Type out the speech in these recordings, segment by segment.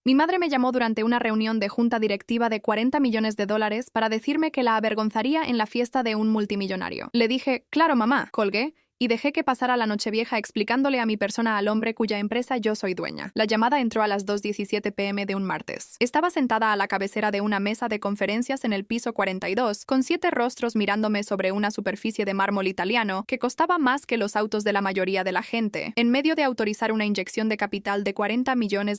Mi madre me llamó durante una reunión de junta directiva de $40 millones para decirme que la avergonzaría en la fiesta de un multimillonario. Le dije, claro, mamá, colgué, y dejé que pasara la Nochevieja explicándole a mi persona al hombre cuya empresa yo soy dueña. La llamada entró a las 2:17 p.m. de un martes. Estaba sentada a la cabecera de una mesa de conferencias en el piso 42, con 7 rostros mirándome sobre una superficie de mármol italiano que costaba más que los autos de la mayoría de la gente, en medio de autorizar una inyección de capital de $40 millones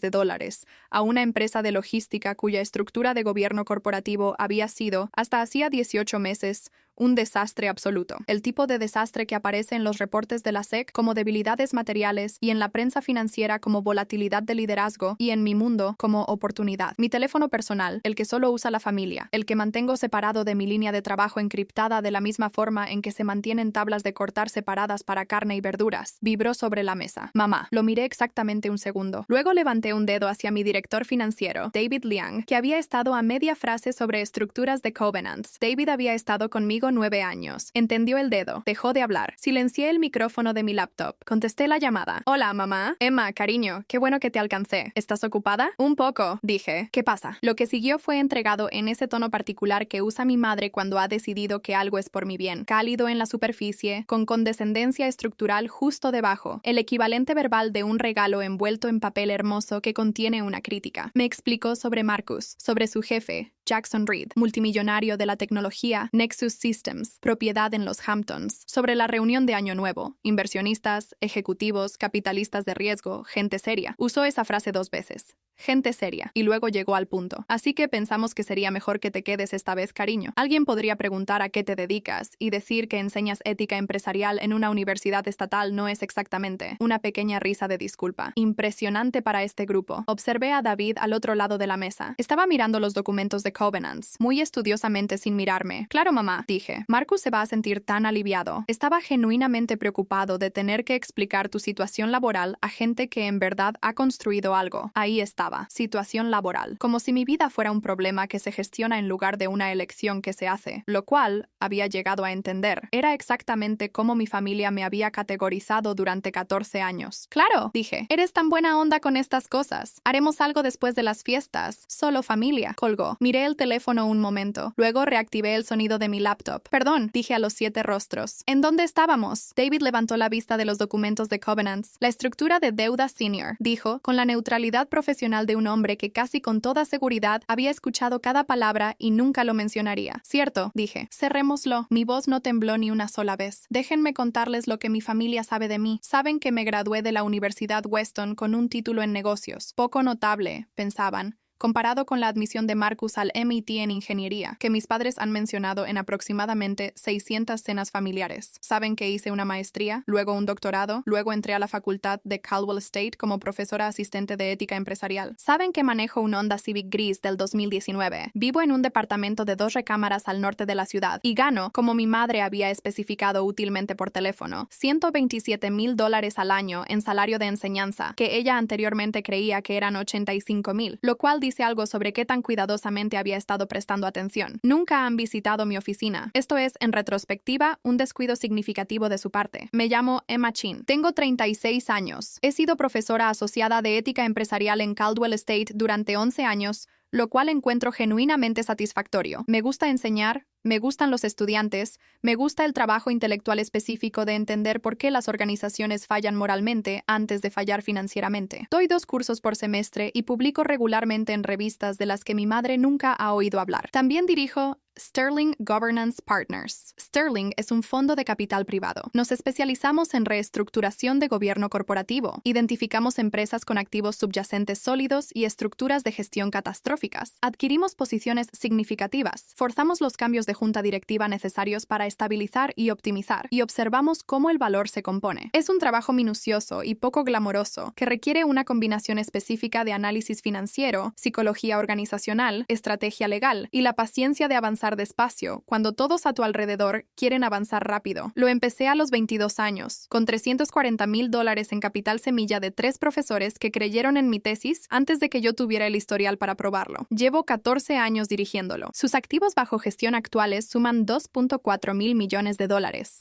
a una empresa de logística cuya estructura de gobierno corporativo había sido, hasta hacía 18 meses, un desastre absoluto. El tipo de desastre que aparece en los reportes de la SEC como debilidades materiales y en la prensa financiera como volatilidad de liderazgo y en mi mundo como oportunidad. Mi teléfono personal, el que solo usa la familia, el que mantengo separado de mi línea de trabajo encriptada de la misma forma en que se mantienen tablas de cortar separadas para carne y verduras, vibró sobre la mesa. Mamá, lo miré exactamente un segundo. Luego levanté un dedo hacia mi director financiero, David Liang, que había estado a media frase sobre estructuras de covenants. David había estado conmigo 9 años. Entendió el dedo. Dejó de hablar. Silencié el micrófono de mi laptop. Contesté la llamada. Hola, mamá. Emma, cariño, qué bueno que te alcancé. ¿Estás ocupada? Un poco, dije. ¿Qué pasa? Lo que siguió fue entregado en ese tono particular que usa mi madre cuando ha decidido que algo es por mi bien. Cálido en la superficie, con condescendencia estructural justo debajo. El equivalente verbal de un regalo envuelto en papel hermoso que contiene una crítica. Me explicó sobre Marcus, sobre su jefe, Jackson Reed, multimillonario de la tecnología, Nexus Systems, propiedad en los Hamptons, sobre la reunión de Año Nuevo, inversionistas, ejecutivos, capitalistas de riesgo, gente seria. Usó esa frase 2 veces. Gente seria, y luego llegó al punto. Así que pensamos que sería mejor que te quedes esta vez, cariño. Alguien podría preguntar a qué te dedicas y decir que enseñas ética empresarial en una universidad estatal no es exactamente. Una pequeña risa de disculpa. Impresionante para este grupo. Observé a David al otro lado de la mesa. Estaba mirando los documentos de Covenants, muy estudiosamente sin mirarme. Claro, mamá, dije. Marcus se va a sentir tan aliviado. Estaba genuinamente preocupado de tener que explicar tu situación laboral a gente que en verdad ha construido algo. Ahí estaba. Situación laboral. Como si mi vida fuera un problema que se gestiona en lugar de una elección que se hace, lo cual, había llegado a entender, era exactamente cómo mi familia me había categorizado durante 14 años. Claro, dije, eres tan buena onda con estas cosas. Haremos algo después de las fiestas. Solo familia. Colgó. Miré el teléfono un momento. Luego reactivé el sonido de mi laptop. Perdón, dije a los 7 rostros. ¿En dónde estábamos? David levantó la vista de los documentos de Covenants. La estructura de deuda senior, dijo, con la neutralidad profesional de un hombre que casi con toda seguridad había escuchado cada palabra y nunca lo mencionaría. Cierto, dije. Cerrémoslo. Mi voz no tembló ni una sola vez. Déjenme contarles lo que mi familia sabe de mí. Saben que me gradué de la Universidad Weston con un título en negocios. Poco notable, pensaban, comparado con la admisión de Marcus al MIT en ingeniería, que mis padres han mencionado en aproximadamente 600 cenas familiares. Saben que hice una maestría, luego un doctorado, luego entré a la facultad de Caldwell State como profesora asistente de ética empresarial. Saben que manejo un Honda Civic gris del 2019. Vivo en un departamento de 2 recámaras al norte de la ciudad y gano, como mi madre había especificado útilmente por teléfono, $127,000 al año en salario de enseñanza, que ella anteriormente creía que eran $85,000, lo cual dice algo sobre qué tan cuidadosamente había estado prestando atención. Nunca han visitado mi oficina. Esto es, en retrospectiva, un descuido significativo de su parte. Me llamo Emma Chin. Tengo 36 años. He sido profesora asociada de ética empresarial en Caldwell State durante 11 años, lo cual encuentro genuinamente satisfactorio. Me gusta enseñar, me gustan los estudiantes, me gusta el trabajo intelectual específico de entender por qué las organizaciones fallan moralmente antes de fallar financieramente. Doy 2 cursos por semestre y publico regularmente en revistas de las que mi madre nunca ha oído hablar. También dirijo Sterling Governance Partners. Sterling es un fondo de capital privado. Nos especializamos en reestructuración de gobierno corporativo. Identificamos empresas con activos subyacentes sólidos y estructuras de gestión catastróficas. Adquirimos posiciones significativas. Forzamos los cambios de junta directiva necesarios para estabilizar y optimizar, y observamos cómo el valor se compone. Es un trabajo minucioso y poco glamoroso que requiere una combinación específica de análisis financiero, psicología organizacional, estrategia legal y la paciencia de avanzar avanzar despacio cuando todos a tu alrededor quieren avanzar rápido. Lo empecé a los 22 años, con $340,000 en capital semilla de 3 profesores que creyeron en mi tesis antes de que yo tuviera el historial para probarlo. Llevo 14 años dirigiéndolo. Sus activos bajo gestión actuales suman $2.4 mil millones.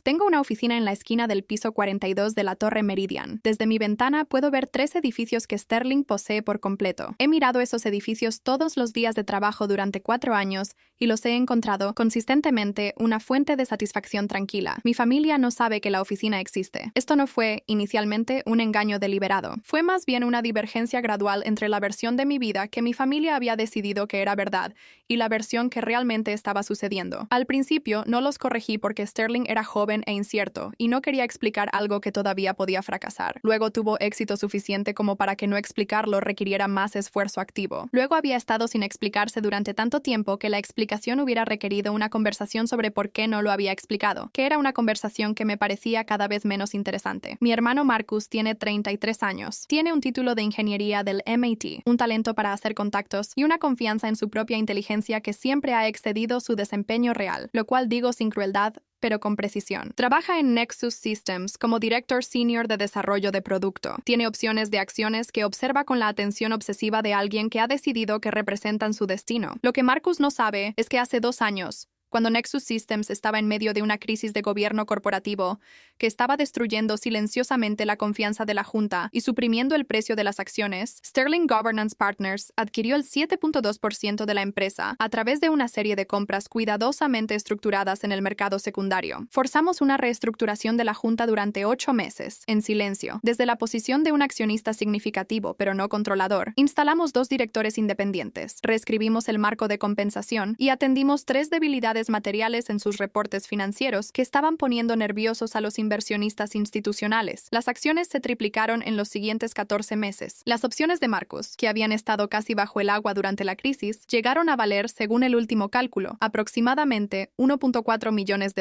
Tengo una oficina en la esquina del piso 42 de la Torre Meridian. Desde mi ventana puedo ver 3 edificios que Sterling posee por completo. He mirado esos edificios todos los días de trabajo durante 4 años y los he encontrado consistentemente una fuente de satisfacción tranquila. Mi familia no sabe que la oficina existe. Esto no fue, inicialmente, un engaño deliberado. Fue más bien una divergencia gradual entre la versión de mi vida que mi familia había decidido que era verdad y la versión que realmente estaba sucediendo. Al principio, no los corregí porque Sterling era joven e incierto y no quería explicar algo que todavía podía fracasar. Luego tuvo éxito suficiente como para que no explicarlo requiriera más esfuerzo activo. Luego había estado sin explicarse durante tanto tiempo que la explicación hubiera requerido una conversación sobre por qué no lo había explicado, que era una conversación que me parecía cada vez menos interesante. Mi hermano Marcus tiene 33 años. Tiene un título de ingeniería del MIT, un talento para hacer contactos y una confianza en su propia inteligencia que siempre ha excedido su desempeño real, lo cual digo sin crueldad, pero con precisión. Trabaja en Nexus Systems como Director Senior de Desarrollo de Producto. Tiene opciones de acciones que observa con la atención obsesiva de alguien que ha decidido que representan su destino. Lo que Marcus no sabe es que hace 2 años, cuando Nexus Systems estaba en medio de una crisis de gobierno corporativo que estaba destruyendo silenciosamente la confianza de la Junta y suprimiendo el precio de las acciones, Sterling Governance Partners adquirió el 7.2% de la empresa a través de una serie de compras cuidadosamente estructuradas en el mercado secundario. Forzamos una reestructuración de la Junta durante 8 meses, en silencio, desde la posición de un accionista significativo pero no controlador. Instalamos 2 directores independientes, reescribimos el marco de compensación y atendimos 3 debilidades materiales en sus reportes financieros que estaban poniendo nerviosos a los inversionistas institucionales. Las acciones se triplicaron en los siguientes 14 meses. Las opciones de Marcus, que habían estado casi bajo el agua durante la crisis, llegaron a valer, según el último cálculo, aproximadamente $1.4 millones.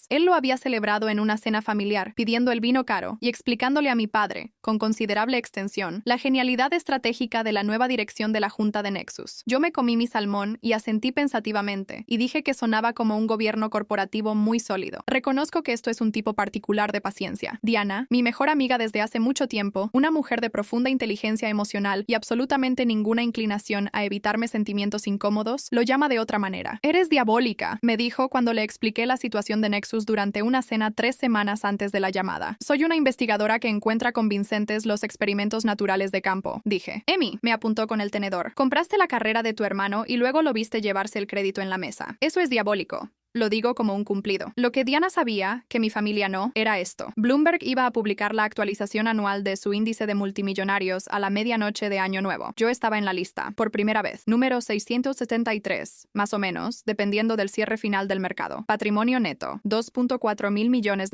Él lo había celebrado en una cena familiar, pidiendo el vino caro y explicándole a mi padre, con considerable extensión, la genialidad estratégica de la nueva dirección de la Junta de Nexus. Yo me comí mi salmón y asentí pensativamente, y dije que sonaba como un gobierno corporativo muy sólido. Reconozco que esto es un tipo particular de paciencia. Diana, mi mejor amiga desde hace mucho tiempo, una mujer de profunda inteligencia emocional y absolutamente ninguna inclinación a evitarme sentimientos incómodos, lo llama de otra manera. Eres diabólica, me dijo cuando le expliqué la situación de Nexus durante una cena 3 semanas antes de la llamada. Soy una investigadora que encuentra convincentes los experimentos naturales de campo, dije. Emmy, me apuntó con el tenedor. Compraste la carrera de tu hermano y luego lo viste llevarse el crédito en la mesa. Eso es diabólico. Lo digo como un cumplido. Lo que Diana sabía, que mi familia no, era esto. Bloomberg iba a publicar la actualización anual de su índice de multimillonarios a la medianoche de Año Nuevo. Yo estaba en la lista, por primera vez. Número 673, más o menos, dependiendo del cierre final del mercado. Patrimonio neto, $2.4 mil millones.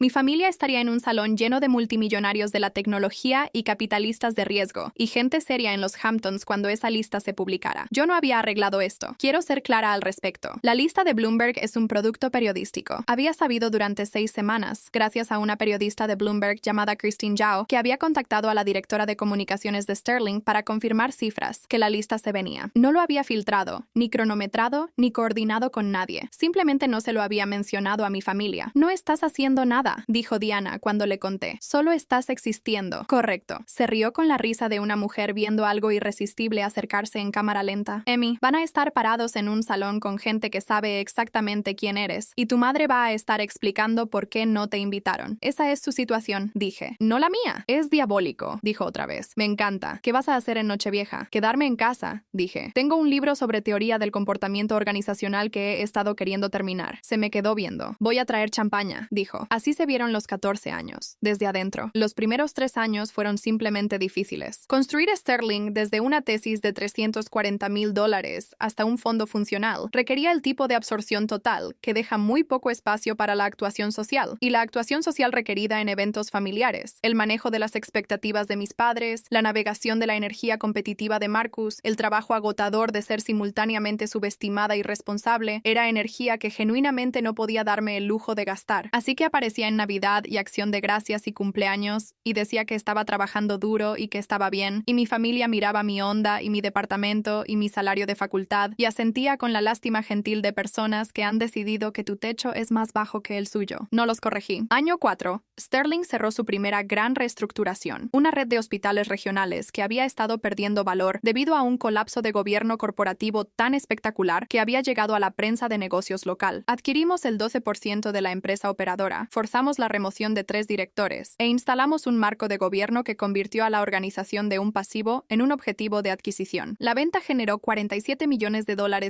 Mi familia estaría en un salón lleno de multimillonarios de la tecnología y capitalistas de riesgo, y gente seria en los Hamptons cuando esa lista se publicara. Yo no había arreglado esto. Quiero ser clara al respecto. La lista de Bloomberg es un producto periodístico. Había sabido durante 6 semanas, gracias a una periodista de Bloomberg llamada Christine Zhao, que había contactado a la directora de comunicaciones de Sterling para confirmar cifras, que la lista se venía. No lo había filtrado, ni cronometrado, ni coordinado con nadie. Simplemente no se lo había mencionado a mi familia. No estás haciendo nada, dijo Diana cuando le conté. Solo estás existiendo. Correcto. Se rió con la risa de una mujer viendo algo irresistible acercarse en cámara lenta. Emmy, van a estar parados en un salón con gente que sabe exactamente quién eres, y tu madre va a estar explicando por qué no te invitaron. Esa es su situación, dije. No la mía. Es diabólico, dijo otra vez. Me encanta. ¿Qué vas a hacer en Nochevieja? Quedarme en casa, dije. Tengo un libro sobre teoría del comportamiento organizacional que he estado queriendo terminar. Se me quedó viendo. Voy a traer champaña, dijo. Así se vieron los 14 años, desde adentro. Los primeros 3 años fueron simplemente difíciles. Construir Sterling desde una tesis de $340,000 hasta un fondo funcional requería el tipo de absorción improvisación total, que deja muy poco espacio para la actuación social, y la actuación social requerida en eventos familiares, el manejo de las expectativas de mis padres, la navegación de la energía competitiva de Marcus, el trabajo agotador de ser simultáneamente subestimada y responsable, era energía que genuinamente no podía darme el lujo de gastar. Así que aparecía en Navidad y Acción de Gracias y cumpleaños, y decía que estaba trabajando duro y que estaba bien, y mi familia miraba mi onda y mi departamento y mi salario de facultad, y asentía con la lástima gentil de personas que han decidido que tu techo es más bajo que el suyo. No los corregí. Año 4. Sterling cerró su primera gran reestructuración, una red de hospitales regionales que había estado perdiendo valor debido a un colapso de gobierno corporativo tan espectacular que había llegado a la prensa de negocios local. Adquirimos el 12% de la empresa operadora, forzamos la remoción de 3 directores e instalamos un marco de gobierno que convirtió a la organización de un pasivo en un objetivo de adquisición. La venta generó $47 millones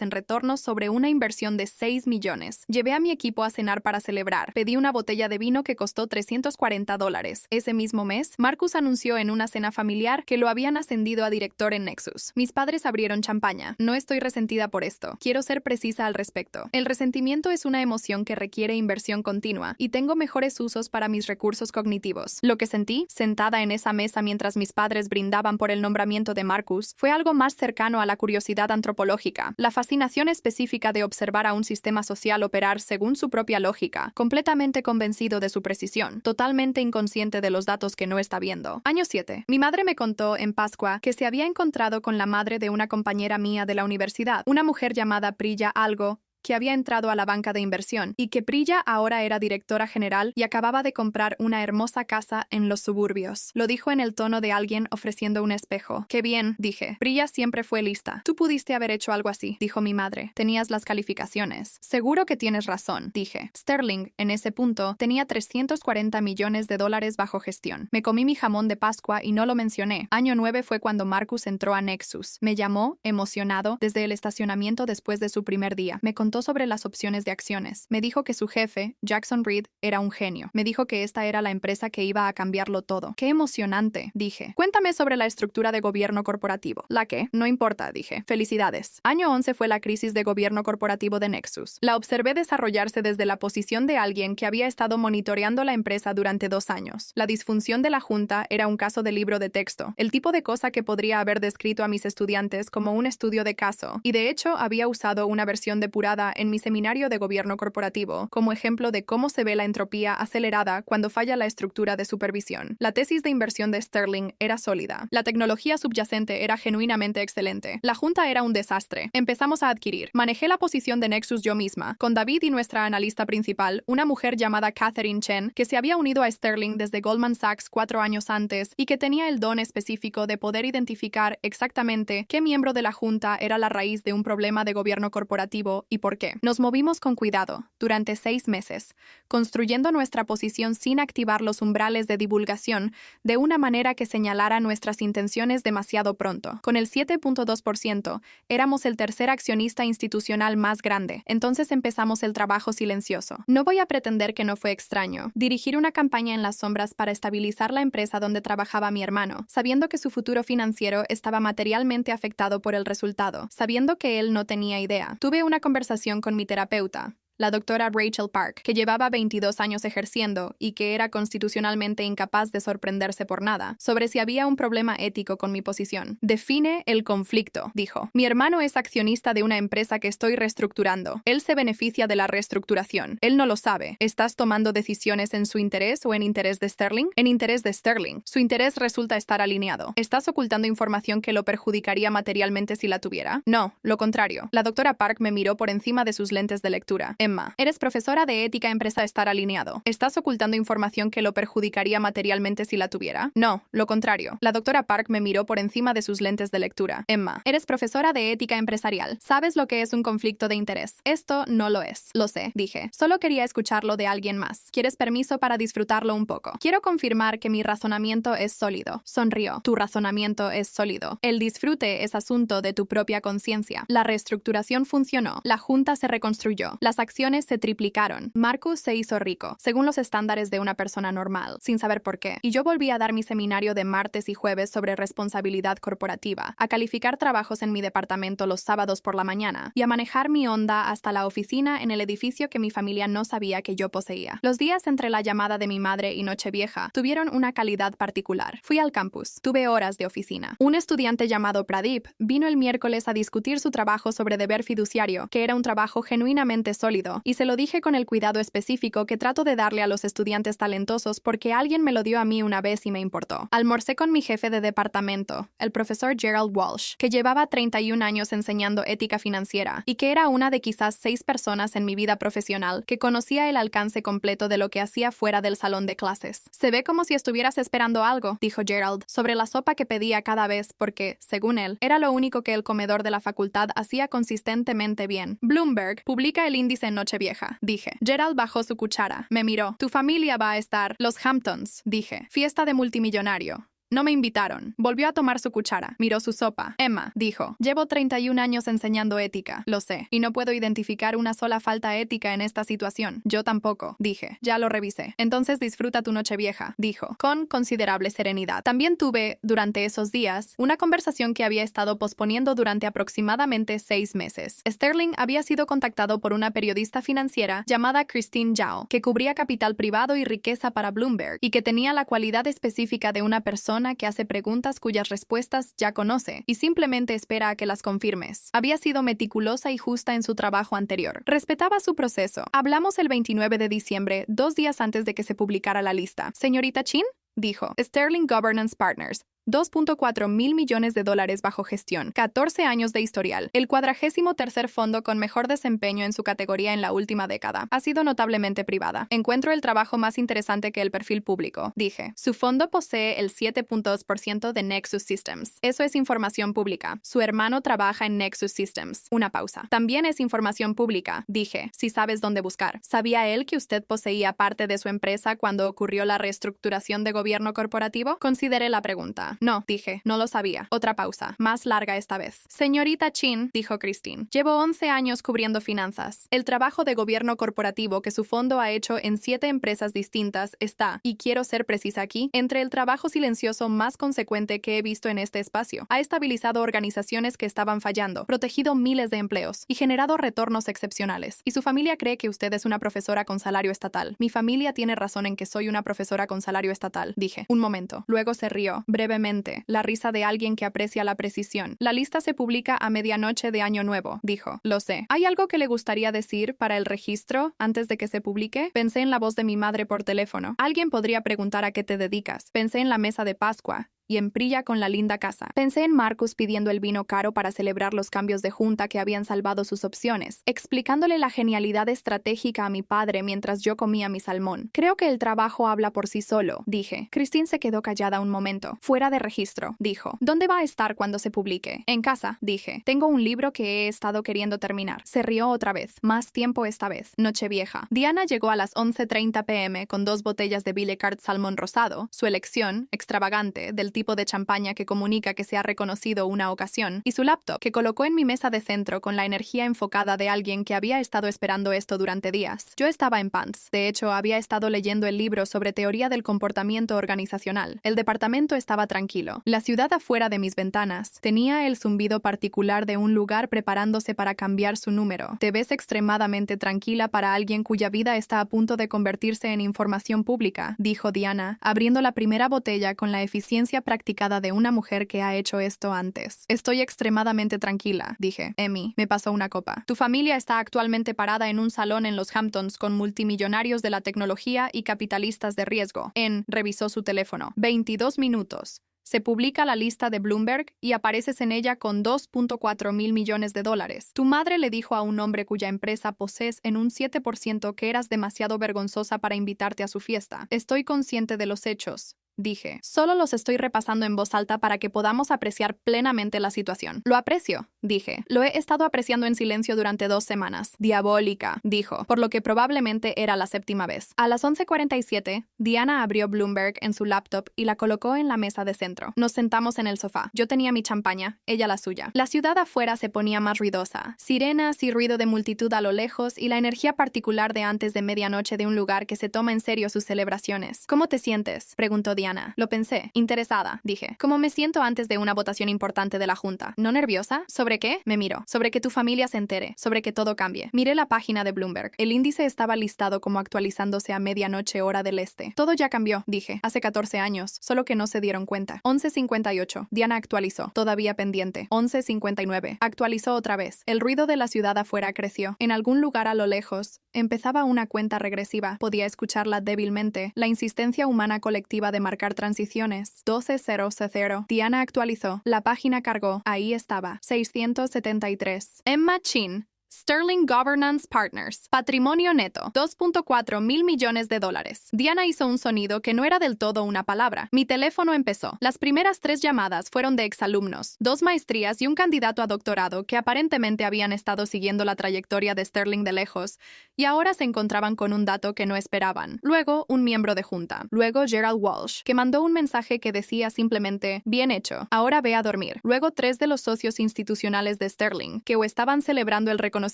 en retornos sobre una inversión de 6 millones. Llevé a mi equipo a cenar para celebrar. Pedí una botella de vino que costó $340. Ese mismo mes, Marcus anunció en una cena familiar que lo habían ascendido a director en Nexus. Mis padres abrieron champaña. No estoy resentida por esto. Quiero ser precisa al respecto. El resentimiento es una emoción que requiere inversión continua y tengo mejores usos para mis recursos cognitivos. Lo que sentí, sentada en esa mesa mientras mis padres brindaban por el nombramiento de Marcus, fue algo más cercano a la curiosidad antropológica, la fascinación específica de observar a un sistema social operar según su propia lógica, completamente convencido de su precisión, totalmente inconsciente de los datos que no está viendo. Año 7. Mi madre me contó en Pascua que se había encontrado con la madre de una compañera mía de la universidad, una mujer llamada Priya Algo, que había entrado a la banca de inversión, y que Priya ahora era directora general y acababa de comprar una hermosa casa en los suburbios. Lo dijo en el tono de alguien ofreciendo un espejo. «Qué bien», dije. «Priya siempre fue lista. Tú pudiste haber hecho algo así», dijo mi madre. «Tenías las calificaciones». «Seguro que tienes razón», dije. Sterling, en ese punto, tenía $340 millones bajo gestión. Me comí mi jamón de Pascua y no lo mencioné. Año 9 fue cuando Marcus entró a Nexus. Me llamó, emocionado, desde el estacionamiento después de su primer día. Me contó sobre las opciones de acciones. Me dijo que su jefe, Jackson Reed, era un genio. Me dijo que esta era la empresa que iba a cambiarlo todo. ¡Qué emocionante!, dije. Cuéntame sobre la estructura de gobierno corporativo. ¿La qué? No importa, dije. Felicidades. Año 11 fue la crisis de gobierno corporativo de Nexus. La observé desarrollarse desde la posición de alguien que había estado monitoreando la empresa durante 2 años. La disfunción de la junta era un caso de libro de texto, el tipo de cosa que podría haber descrito a mis estudiantes como un estudio de caso, y de hecho había usado una versión depurada en mi seminario de gobierno corporativo como ejemplo de cómo se ve la entropía acelerada cuando falla la estructura de supervisión. La tesis de inversión de Sterling era sólida. La tecnología subyacente era genuinamente excelente. La junta era un desastre. Empezamos a adquirir. Manejé la posición de Nexus yo misma, con David y nuestra analista principal, una mujer llamada Catherine Chen, que se había unido a Sterling desde Goldman Sachs 4 años antes y que tenía el don específico de poder identificar exactamente qué miembro de la junta era la raíz de un problema de gobierno corporativo y por qué. Nos movimos con cuidado, durante 6 meses, construyendo nuestra posición sin activar los umbrales de divulgación de una manera que señalara nuestras intenciones demasiado pronto. Con el 7.2%, éramos el tercer accionista institucional más grande, entonces empezamos el trabajo silencioso. No voy a pretender que no fue extraño dirigir una campaña en las sombras para estabilizar la empresa donde trabajaba mi hermano, sabiendo que su futuro financiero estaba materialmente afectado por el resultado, sabiendo que él no tenía idea. Tuve una conversación con mi terapeuta, la doctora Rachel Park, que llevaba 22 años ejerciendo y que era constitucionalmente incapaz de sorprenderse por nada, sobre si había un problema ético con mi posición. Define el conflicto, dijo. Mi hermano es accionista de una empresa que estoy reestructurando. Él se beneficia de la reestructuración. Él no lo sabe. ¿Estás tomando decisiones en su interés o en interés de Sterling? En interés de Sterling. Su interés resulta estar alineado. ¿Estás ocultando información que lo perjudicaría materialmente si la tuviera? No, lo contrario. La doctora Park me miró por encima de sus lentes de lectura. Emma, eres profesora de ética empresa estar alineado. ¿Estás ocultando información que lo perjudicaría materialmente si la tuviera? No, lo contrario. La doctora Park me miró por encima de sus lentes de lectura. Emma, eres profesora de ética empresarial. ¿Sabes lo que es un conflicto de interés? Esto no lo es. Lo sé, dije. Solo quería escucharlo de alguien más. ¿Quieres permiso para disfrutarlo un poco? Quiero confirmar que mi razonamiento es sólido. Sonrió. Tu razonamiento es sólido. El disfrute es asunto de tu propia conciencia. La reestructuración funcionó. La junta se reconstruyó. Las acciones acciones se triplicaron. Marcus se hizo rico, según los estándares de una persona normal, sin saber por qué. Y yo volví a dar mi seminario de martes y jueves sobre responsabilidad corporativa, a calificar trabajos en mi departamento los sábados por la mañana y a manejar mi Honda hasta la oficina en el edificio que mi familia no sabía que yo poseía. Los días entre la llamada de mi madre y Nochevieja tuvieron una calidad particular. Fui al campus. Tuve horas de oficina. Un estudiante llamado Pradip vino el miércoles a discutir su trabajo sobre deber fiduciario, que era un trabajo genuinamente sólido, y se lo dije con el cuidado específico que trato de darle a los estudiantes talentosos porque alguien me lo dio a mí una vez y me importó. Almorcé con mi jefe de departamento, el profesor Gerald Walsh, que llevaba 31 años enseñando ética financiera y que era una de quizás 6 personas en mi vida profesional que conocía el alcance completo de lo que hacía fuera del salón de clases. Se ve como si estuvieras esperando algo, dijo Gerald, sobre la sopa que pedía cada vez porque, según él, era lo único que el comedor de la facultad hacía consistentemente bien. Bloomberg publica el índice en Nochevieja, dije. Gerald bajó su cuchara. Me miró. Tu familia va a estar. Los Hamptons, dije. Fiesta de multimillonario. No me invitaron. Volvió a tomar su cuchara. Miró su sopa. Emma, dijo, llevo 31 años enseñando ética. Lo sé. Y no puedo identificar una sola falta ética en esta situación. Yo tampoco, dije. Ya lo revisé. Entonces disfruta tu Nochevieja, dijo, con considerable serenidad. También tuve, durante esos días, una conversación que había estado posponiendo durante aproximadamente 6 meses. Sterling había sido contactado por una periodista financiera llamada Christine Zhao, que cubría capital privado y riqueza para Bloomberg, y que tenía la cualidad específica de una persona que hace preguntas cuyas respuestas ya conoce y simplemente espera a que las confirmes. Había sido meticulosa y justa en su trabajo anterior. Respetaba su proceso. Hablamos el 29 de diciembre, 2 días antes de que se publicara la lista. Señorita Chin, dijo, Sterling Governance Partners. 2.4 mil millones de dólares bajo gestión, 14 años de historial, el 43º fondo con mejor desempeño en su categoría en la última década. Ha sido notablemente privada. Encuentro el trabajo más interesante que el perfil público, dije. Su fondo posee el 7.2% de Nexus Systems. Eso es información pública. Su hermano trabaja en Nexus Systems. Una pausa. También es información pública, dije, si sabes dónde buscar. ¿Sabía él que usted poseía parte de su empresa cuando ocurrió la reestructuración de gobierno corporativo? Consideré la pregunta. No, dije, no lo sabía. Otra pausa, más larga esta vez. Señorita Chin, dijo Christine, llevo 11 años cubriendo finanzas. El trabajo de gobierno corporativo que su fondo ha hecho en 7 empresas distintas está, y quiero ser precisa aquí, entre el trabajo silencioso más consecuente que he visto en este espacio. Ha estabilizado organizaciones que estaban fallando, protegido miles de empleos y generado retornos excepcionales. Y su familia cree que usted es una profesora con salario estatal. Mi familia tiene razón en que soy una profesora con salario estatal, dije. Un momento. Luego se rió, brevemente. La risa de alguien que aprecia la precisión. La lista se publica a medianoche de Año Nuevo, dijo. Lo sé. ¿Hay algo que le gustaría decir para el registro antes de que se publique? Pensé en la voz de mi madre por teléfono. Alguien podría preguntar a qué te dedicas. Pensé en la mesa de Pascua y en Prilla con la linda casa. Pensé en Marcus pidiendo el vino caro para celebrar los cambios de junta que habían salvado sus opciones, explicándole la genialidad estratégica a mi padre mientras yo comía mi salmón. Creo que el trabajo habla por sí solo, dije. Christine se quedó callada un momento. Fuera de registro, dijo. ¿Dónde va a estar cuando se publique? En casa, dije. Tengo un libro que he estado queriendo terminar. Se rió otra vez. Más tiempo esta vez. Nochevieja. Diana llegó a las 11:30 p.m. con 2 botellas de Billecart salmón rosado, su elección, extravagante, del tipo de champaña que comunica que se ha reconocido una ocasión, y su laptop, que colocó en mi mesa de centro con la energía enfocada de alguien que había estado esperando esto durante días. Yo estaba en pants. De hecho, había estado leyendo el libro sobre teoría del comportamiento organizacional. El departamento estaba tranquilo. La ciudad afuera de mis ventanas tenía el zumbido particular de un lugar preparándose para cambiar su número. Te ves extremadamente tranquila para alguien cuya vida está a punto de convertirse en información pública, dijo Diana, abriendo la primera botella con la eficiencia practicada de una mujer que ha hecho esto antes. Estoy extremadamente tranquila, dije. Emmy, me pasó una copa. Tu familia está actualmente parada en un salón en los Hamptons con multimillonarios de la tecnología y capitalistas de riesgo. Revisó su teléfono. 22 minutos. Se publica la lista de Bloomberg y apareces en ella con 2.4 mil millones de dólares. Tu madre le dijo a un hombre cuya empresa posees en un 7% que eras demasiado vergonzosa para invitarte a su fiesta. Estoy consciente de los hechos. dije. Solo los estoy repasando en voz alta para que podamos apreciar plenamente la situación. Lo aprecio, dije. Lo he estado apreciando en silencio durante 2 semanas. Diabólica, dijo, por lo que probablemente era la 7ª vez. A las 11:47, Diana abrió Bloomberg en su laptop y la colocó en la mesa de centro. Nos sentamos en el sofá. Yo tenía mi champaña, ella la suya. La ciudad afuera se ponía más ruidosa. Sirenas y ruido de multitud a lo lejos y la energía particular de antes de medianoche de un lugar que se toma en serio sus celebraciones. ¿Cómo te sientes?, preguntó Diana. Lo pensé. Interesada, dije. ¿Cómo me siento antes de una votación importante de la Junta? ¿No nerviosa? ¿Sobre qué? Me miró. Sobre que tu familia se entere. Sobre que todo cambie. Miré la página de Bloomberg. El índice estaba listado como actualizándose a medianoche hora del este. Todo ya cambió, dije. Hace 14 años. Solo que no se dieron cuenta. 11:58. Diana actualizó. Todavía pendiente. 11:59. Actualizó otra vez. El ruido de la ciudad afuera creció. En algún lugar a lo lejos empezaba una cuenta regresiva. Podía escucharla débilmente. La insistencia humana colectiva de marcar transiciones. 12:00. Diana actualizó. La página cargó. Ahí estaba. 673. Emma Chin. Sterling Governance Partners. Patrimonio neto. 2.4 mil millones de dólares. Diana hizo un sonido que no era del todo una palabra. Mi teléfono empezó. Las primeras 3 llamadas fueron de exalumnos, 2 maestrías y un candidato a doctorado que aparentemente habían estado siguiendo la trayectoria de Sterling de lejos y ahora se encontraban con un dato que no esperaban. Luego, un miembro de junta. Luego, Gerald Walsh, que mandó un mensaje que decía simplemente, bien hecho, ahora ve a dormir. Luego, 3 de los socios institucionales de Sterling, que o estaban celebrando el reconocimiento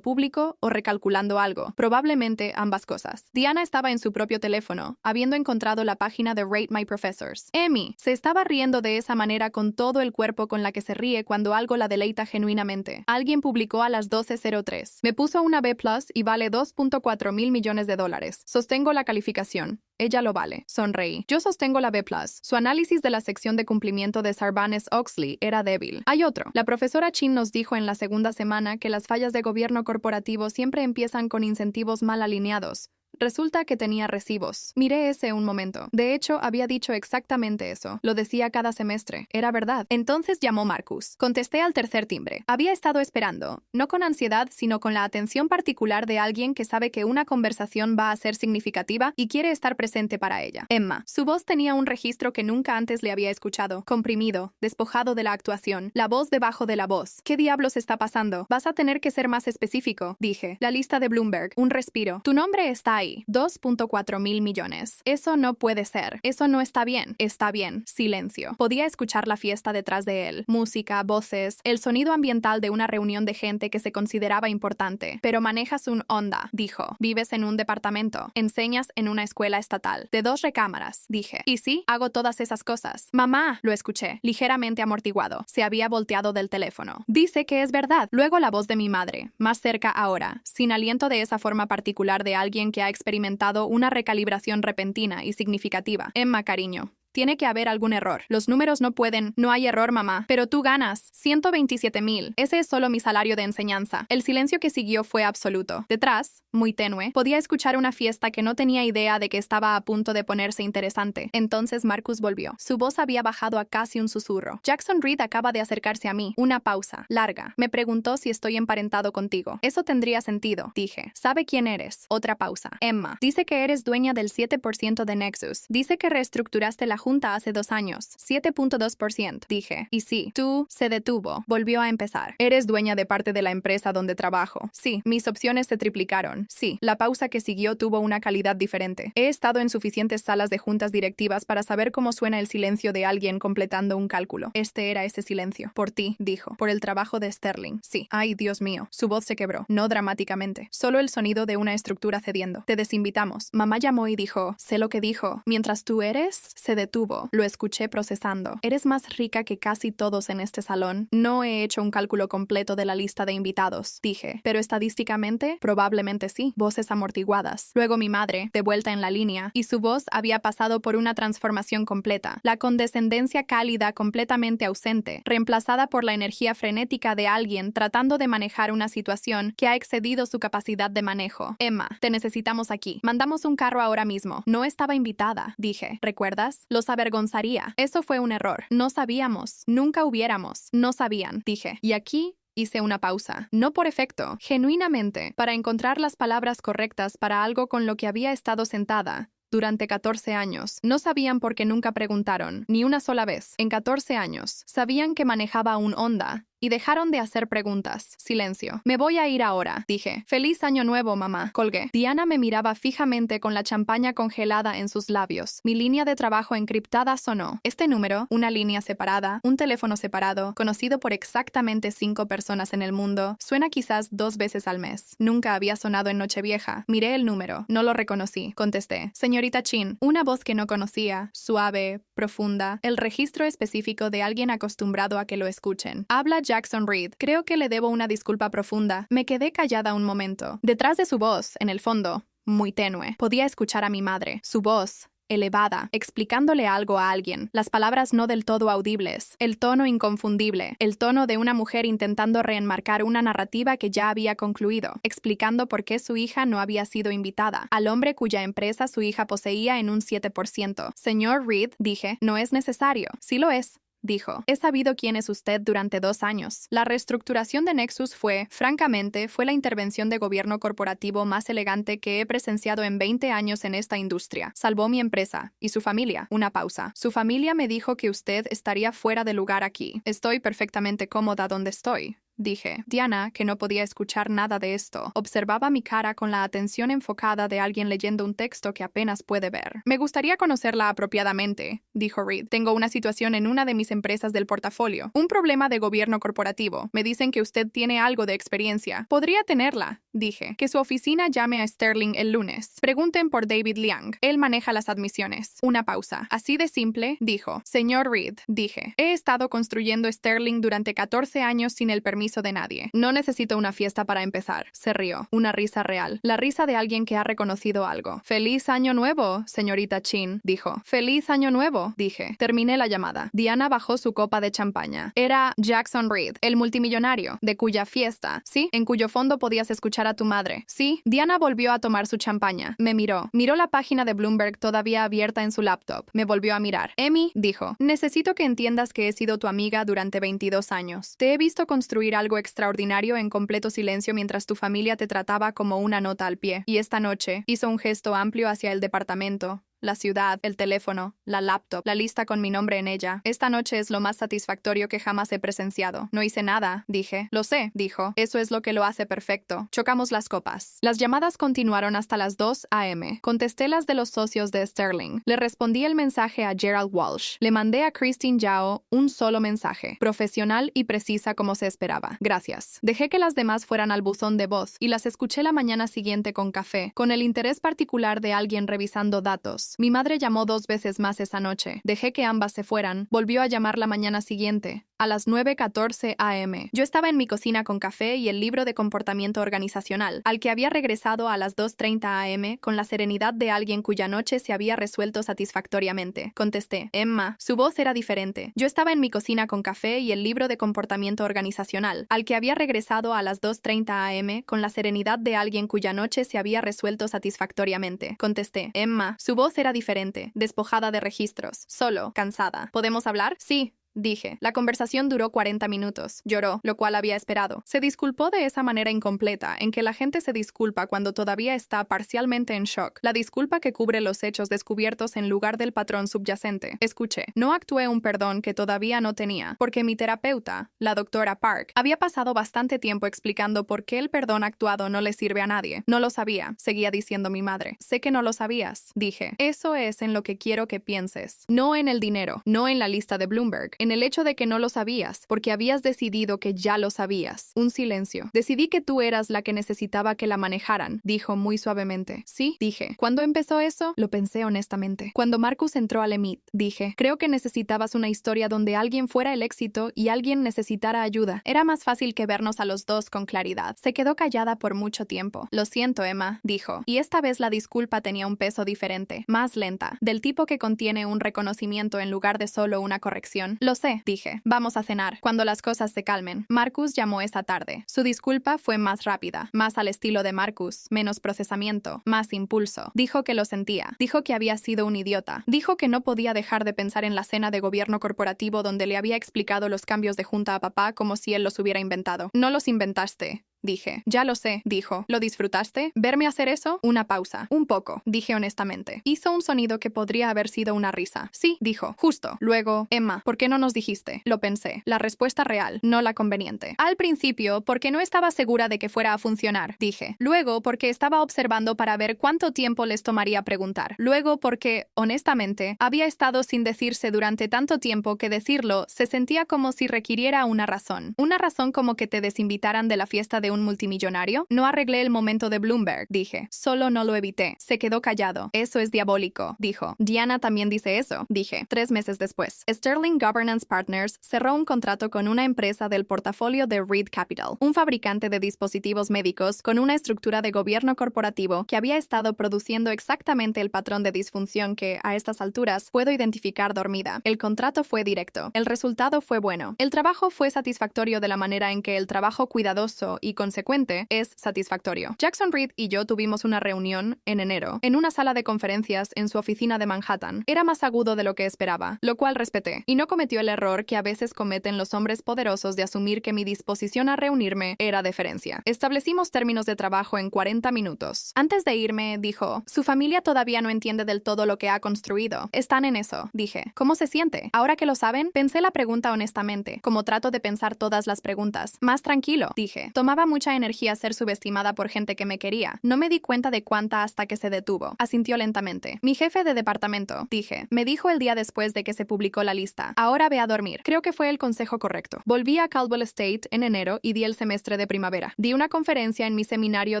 público o recalculando algo, probablemente ambas cosas. Diana estaba en su propio teléfono, habiendo encontrado la página de Rate My Professors. Emmy se estaba riendo de esa manera con todo el cuerpo con la que se ríe cuando algo la deleita genuinamente. Alguien publicó a las 12:03. Me puso una B+ y vale 2.4 mil millones de dólares. Sostengo la calificación. Ella lo vale. Sonreí. Yo sostengo la B+. Su análisis de la sección de cumplimiento de Sarbanes-Oxley era débil. Hay otro. La profesora Chin nos dijo en la segunda semana que las fallas de gobierno corporativo siempre empiezan con incentivos mal alineados. Resulta que tenía recibos. Miré ese un momento. De hecho, había dicho exactamente eso. Lo decía cada semestre. Era verdad. Entonces llamó Marcus. Contesté al tercer timbre. Había estado esperando, no con ansiedad, sino con la atención particular de alguien que sabe que una conversación va a ser significativa y quiere estar presente para ella. Emma. Su voz tenía un registro que nunca antes le había escuchado. Comprimido, despojado de la actuación. La voz debajo de la voz. ¿Qué diablos está pasando? Vas a tener que ser más específico, dije. La lista de Bloomberg. Un respiro. Tu nombre está ahí. 2.4 mil millones. Eso no puede ser. Eso no está bien. Está bien. Silencio. Podía escuchar la fiesta detrás de él. Música, voces, el sonido ambiental de una reunión de gente que se consideraba importante. Pero manejas un Honda, dijo. Vives en un departamento. Enseñas en una escuela estatal. De 2 recámaras, dije. Y sí, hago todas esas cosas. Mamá, lo escuché, ligeramente amortiguado. Se había volteado del teléfono. Dice que es verdad. Luego la voz de mi madre, más cerca ahora, sin aliento de esa forma particular de alguien que ha experimentado una recalibración repentina y significativa. Emma, cariño. Tiene que haber algún error. Los números no pueden. No hay error, mamá. Pero tú ganas. 127,000. Ese es solo mi salario de enseñanza. El silencio que siguió fue absoluto. Detrás, muy tenue, podía escuchar una fiesta que no tenía idea de que estaba a punto de ponerse interesante. Entonces Marcus volvió. Su voz había bajado a casi un susurro. Jackson Reed acaba de acercarse a mí. Una pausa. Larga. Me preguntó si estoy emparentado contigo. Eso tendría sentido, dije. ¿Sabe quién eres? Otra pausa. Emma. Dice que eres dueña del 7% de Nexus. Dice que reestructuraste la junta hace 2 años. 7.2%, dije. Y sí, tú, se detuvo. Volvió a empezar. Eres dueña de parte de la empresa donde trabajo. Sí, mis opciones se triplicaron. Sí, la pausa que siguió tuvo una calidad diferente. He estado en suficientes salas de juntas directivas para saber cómo suena el silencio de alguien completando un cálculo. Este era ese silencio. Por ti, dijo. Por el trabajo de Sterling. Sí. Ay, Dios mío. Su voz se quebró. No dramáticamente. Solo el sonido de una estructura cediendo. Te desinvitamos. Mamá llamó y dijo, sé lo que dijo. Mientras tú eres, se detuvo. Lo escuché procesando. Eres más rica que casi todos en este salón. No he hecho un cálculo completo de la lista de invitados, dije. Pero estadísticamente, probablemente sí. Voces amortiguadas. Luego mi madre, de vuelta en la línea, y su voz había pasado por una transformación completa. La condescendencia cálida completamente ausente, reemplazada por la energía frenética de alguien tratando de manejar una situación que ha excedido su capacidad de manejo. Emma, te necesitamos aquí. Mandamos un carro ahora mismo. No estaba invitada, dije. ¿Recuerdas? Los avergonzaría. Eso fue un error. No sabíamos. Nunca hubiéramos. No sabían, dije. Y aquí hice una pausa. No por efecto. Genuinamente, para encontrar las palabras correctas para algo con lo que había estado sentada. Durante 14 años. No sabían por qué nunca preguntaron, ni una sola vez. En 14 años. Sabían que manejaba un Honda. Y dejaron de hacer preguntas. Silencio. Me voy a ir ahora, dije. Feliz año nuevo, mamá. Colgué. Diana me miraba fijamente con la champaña congelada en sus labios. Mi línea de trabajo encriptada sonó. Este número, una línea separada, un teléfono separado, conocido por exactamente 5 personas en el mundo, suena quizás 2 veces al mes. Nunca había sonado en Nochevieja. Miré el número. No lo reconocí. Contesté. Señorita Chin. Una voz que no conocía. Suave, profunda. El registro específico de alguien acostumbrado a que lo escuchen. Habla Jackson Reed. Creo que le debo una disculpa profunda. Me quedé callada un momento. Detrás de su voz, en el fondo, muy tenue, podía escuchar a mi madre. Su voz, elevada, explicándole algo a alguien. Las palabras no del todo audibles. El tono inconfundible. El tono de una mujer intentando reenmarcar una narrativa que ya había concluido. Explicando por qué su hija no había sido invitada. Al hombre cuya empresa su hija poseía en un 7%. Señor Reed, dije, no es necesario. Sí lo es. Dijo, he sabido quién es usted durante 2 años. La reestructuración de Nexus francamente, fue la intervención de gobierno corporativo más elegante que he presenciado en 20 años en esta industria. Salvó mi empresa. Y su familia. Una pausa. Su familia me dijo que usted estaría fuera de lugar aquí. Estoy perfectamente cómoda donde estoy. Dije. Diana, que no podía escuchar nada de esto, observaba mi cara con la atención enfocada de alguien leyendo un texto que apenas puede ver. Me gustaría conocerla apropiadamente, dijo Reed. Tengo una situación en una de mis empresas del portafolio. Un problema de gobierno corporativo. Me dicen que usted tiene algo de experiencia. Podría tenerla, dije. Que su oficina llame a Sterling el lunes. Pregunten por David Liang. Él maneja las admisiones. Una pausa. Así de simple, dijo. Señor Reed, dije. He estado construyendo Sterling durante 14 años sin el permiso de nadie. No necesito una fiesta para empezar. Se rió. Una risa real. La risa de alguien que ha reconocido algo. Feliz año nuevo, señorita Chin, dijo. Feliz año nuevo, dije. Terminé la llamada. Diana bajó su copa de champaña. Era Jackson Reed, el multimillonario, de cuya fiesta, sí, en cuyo fondo podías escuchar a tu madre. Sí, Diana volvió a tomar su champaña. Me miró. Miró la página de Bloomberg todavía abierta en su laptop. Me volvió a mirar. Emmy, dijo, necesito que entiendas que he sido tu amiga durante 22 años. Te he visto construir algo extraordinario en completo silencio mientras tu familia te trataba como una nota al pie. Y esta noche hizo un gesto amplio hacia el departamento. La ciudad, el teléfono, la laptop, la lista con mi nombre en ella. Esta noche es lo más satisfactorio que jamás he presenciado. No hice nada, dije. Lo sé, dijo. Eso es lo que lo hace perfecto. Chocamos las copas. Las llamadas continuaron hasta las 2 a.m. Contesté las de los socios de Sterling. Le respondí el mensaje a Gerald Walsh. Le mandé a Christine Yao un solo mensaje. Profesional y precisa como se esperaba. Gracias. Dejé que las demás fueran al buzón de voz y las escuché la mañana siguiente con café, con el interés particular de alguien revisando datos. Mi madre llamó 2 veces más esa noche. Dejé que ambas se fueran. Volvió a llamar la mañana siguiente, a las 9:14 a.m. Yo estaba en mi cocina con café y el libro de comportamiento organizacional, al que había regresado a las 2:30 a.m. con la serenidad de alguien cuya noche se había resuelto satisfactoriamente. Contesté. Emma. Su voz era diferente. Yo estaba en mi cocina con café y el libro de comportamiento organizacional, al que había regresado a las 2:30 a.m. con la serenidad de alguien cuya noche se había resuelto satisfactoriamente. Contesté. Emma. Su voz era diferente, despojada de registros, solo, cansada. ¿Podemos hablar? Sí. Dije. La conversación duró 40 minutos. Lloró, lo cual había esperado. Se disculpó de esa manera incompleta, en que la gente se disculpa cuando todavía está parcialmente en shock. La disculpa que cubre los hechos descubiertos en lugar del patrón subyacente. Escuché. No actué un perdón que todavía no tenía, porque mi terapeuta, la doctora Park, había pasado bastante tiempo explicando por qué el perdón actuado no le sirve a nadie. No lo sabía, seguía diciendo mi madre. Sé que no lo sabías. Dije. Eso es en lo que quiero que pienses. No en el dinero, no en la lista de Bloomberg. En el hecho de que no lo sabías, porque habías decidido que ya lo sabías. Un silencio. Decidí que tú eras la que necesitaba que la manejaran, dijo muy suavemente. Sí, dije. ¿Cuándo empezó eso? Lo pensé honestamente. Cuando Marcus entró al Emit, dije. Creo que necesitabas una historia donde alguien fuera el éxito y alguien necesitara ayuda. Era más fácil que vernos a los dos con claridad. Se quedó callada por mucho tiempo. Lo siento, Emma, dijo. Y esta vez la disculpa tenía un peso diferente, más lenta, del tipo que contiene un reconocimiento en lugar de solo una corrección. Lo sé, dije. Vamos a cenar, cuando las cosas se calmen. Marcus llamó esa tarde. Su disculpa fue más rápida, más al estilo de Marcus, menos procesamiento, más impulso. Dijo que lo sentía. Dijo que había sido un idiota. Dijo que no podía dejar de pensar en la cena de gobierno corporativo donde le había explicado los cambios de junta a papá como si él los hubiera inventado. No los inventaste, dije. Ya lo sé, dijo. ¿Lo disfrutaste? ¿Verme hacer eso? Una pausa. Un poco, dije honestamente. Hizo un sonido que podría haber sido una risa. Sí, dijo. Justo. Luego, Emma, ¿por qué no nos dijiste? Lo pensé. La respuesta real, no la conveniente. Al principio, porque no estaba segura de que fuera a funcionar, dije. Luego, porque estaba observando para ver cuánto tiempo les tomaría preguntar. Luego, porque, honestamente, había estado sin decirse durante tanto tiempo que decirlo se sentía como si requiriera una razón. Una razón como que te desinvitaran de la fiesta de un multimillonario. No arreglé el momento de Bloomberg, dije. Solo no lo evité. Se quedó callado. Eso es diabólico, dijo. Diana también dice eso, dije. 3 meses después, Sterling Governance Partners cerró un contrato con una empresa del portafolio de Reed Capital, un fabricante de dispositivos médicos con una estructura de gobierno corporativo que había estado produciendo exactamente el patrón de disfunción que, a estas alturas, puedo identificar dormida. El contrato fue directo. El resultado fue bueno. El trabajo fue satisfactorio de la manera en que el trabajo cuidadoso y consecuente es satisfactorio. Jackson Reed y yo tuvimos una reunión en enero, en una sala de conferencias en su oficina de Manhattan. Era más agudo de lo que esperaba, lo cual respeté, y no cometió el error que a veces cometen los hombres poderosos de asumir que mi disposición a reunirme era deferencia. Establecimos términos de trabajo en 40 minutos. Antes de irme, dijo, su familia todavía no entiende del todo lo que ha construido. Están en eso, dije. ¿Cómo se siente? Ahora que lo saben, pensé la pregunta honestamente, como trato de pensar todas las preguntas. Más tranquilo, dije. Tomaba mucha energía ser subestimada por gente que me quería. No me di cuenta de cuánta hasta que se detuvo. Asintió lentamente. Mi jefe de departamento, dije, me dijo el día después de que se publicó la lista. Ahora ve a dormir. Creo que fue el consejo correcto. Volví a Caldwell Estate en enero y di el semestre de primavera. Di una conferencia en mi seminario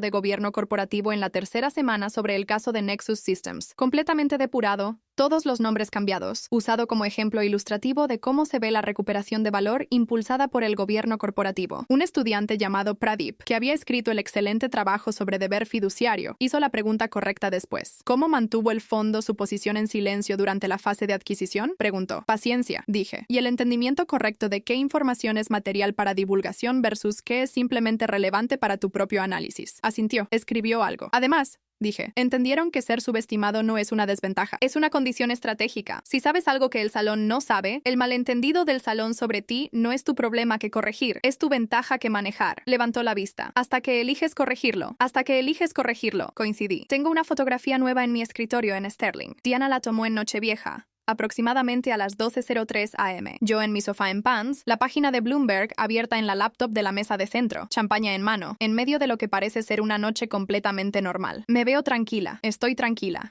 de gobierno corporativo en la tercera semana sobre el caso de Nexus Systems. Completamente depurado, todos los nombres cambiados, usado como ejemplo ilustrativo de cómo se ve la recuperación de valor impulsada por el gobierno corporativo. Un estudiante llamado Pradip, que había escrito el excelente trabajo sobre deber fiduciario, hizo la pregunta correcta después. ¿Cómo mantuvo el fondo su posición en silencio durante la fase de adquisición? Preguntó. Paciencia, dije. Y el entendimiento correcto de qué información es material para divulgación versus qué es simplemente relevante para tu propio análisis. Asintió. Escribió algo. Además, dije, entendieron que ser subestimado no es una desventaja, es una condición estratégica. Si sabes algo que el salón no sabe, el malentendido del salón sobre ti no es tu problema que corregir, es tu ventaja que manejar. Levantó la vista. Hasta que eliges corregirlo. Coincidí. Tengo una fotografía nueva en mi escritorio en Sterling. Diana la tomó en Nochevieja, aproximadamente a las 12:03 am. Yo en mi sofá en pants, la página de Bloomberg abierta en la laptop de la mesa de centro, champaña en mano, en medio de lo que parece ser una noche completamente normal. Me veo tranquila, estoy tranquila.